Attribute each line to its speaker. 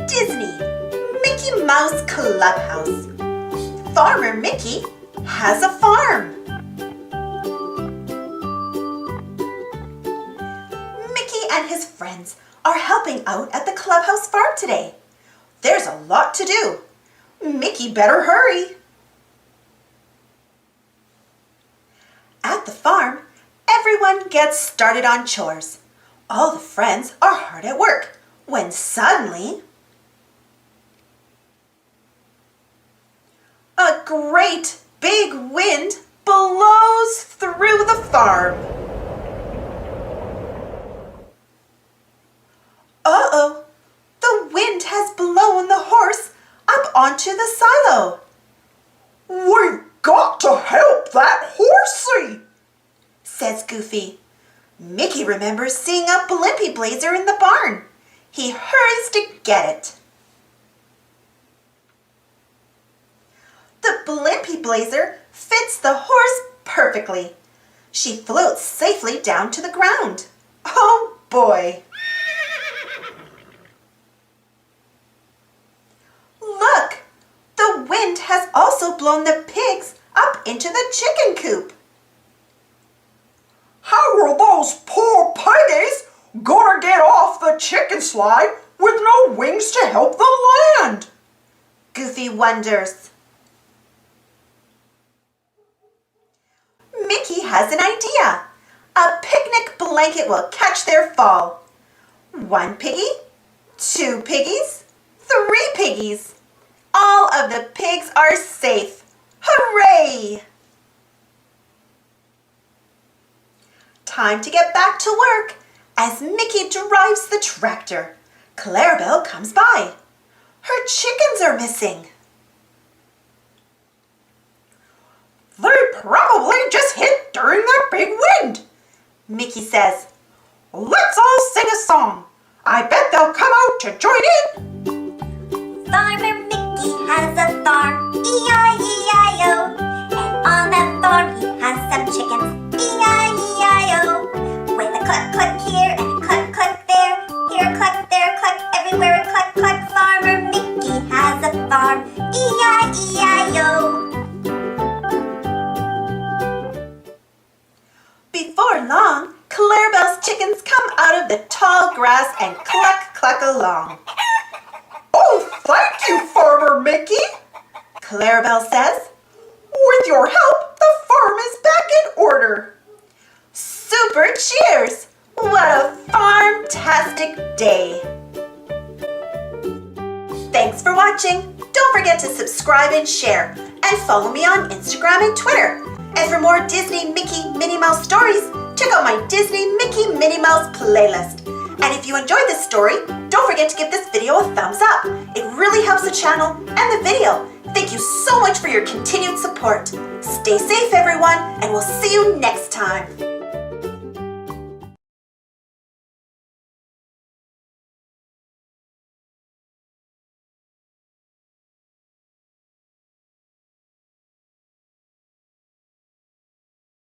Speaker 1: Disney Mickey Mouse Clubhouse. Farmer Mickey has a farm. Mickey and his friends are helping out at the Clubhouse farm today. There's a lot to do. Mickey better hurry. At the farm, everyone gets started on chores. All the friends are hard at work when suddenly a great big wind blows through the farm. Uh-oh, the wind has blown the horse up onto the silo.
Speaker 2: We've got to help that horsey,
Speaker 1: says Goofy. Mickey remembers seeing a Blimpy Blazer in the barn. He hurries to get it. The Blimpy Blazer fits the horse perfectly. She floats safely down to the ground. Oh boy! Look! The wind has also blown the pigs up into the chicken coop.
Speaker 2: How are those poor piggies gonna get off the chicken slide with no wings to help them land?
Speaker 1: Goofy wonders. Mickey has an idea. A picnic blanket will catch their fall. 1 piggy, 2 piggies, 3 piggies. All of the pigs are safe. Hooray! Time to get back to work. As Mickey drives the tractor, Clarabelle comes by. Her chickens are missing.
Speaker 2: They probably just hit during that big wind,
Speaker 1: Mickey says.
Speaker 2: Let's all sing a song. I bet they'll come out to join in.
Speaker 3: Farmer Mickey has a farm, E-I-E-I-O. And on that farm he has some chickens, E-I-E-I-O. With a cluck cluck here and a cluck cluck there, here a cluck, there a cluck, everywhere a cluck cluck. Farmer Mickey has a farm, E-I-E-I-O.
Speaker 1: Before long, Clarabelle's chickens come out of the tall grass and cluck cluck along.
Speaker 2: Oh, thank you, Farmer Mickey,
Speaker 1: Clarabelle says.
Speaker 2: With your help, the farm is back in order.
Speaker 1: Super cheers! What a farm-tastic day! Thanks for watching. Don't forget to subscribe and share, and follow me on Instagram and Twitter. And for more Disney Mickey Minnie Mouse stories, check out my Disney Mickey Minnie Mouse playlist. And if you enjoyed this story, don't forget to give this video a thumbs up. It really helps the channel and the video. Thank you so much for your continued support. Stay safe, everyone, and we'll see you next time.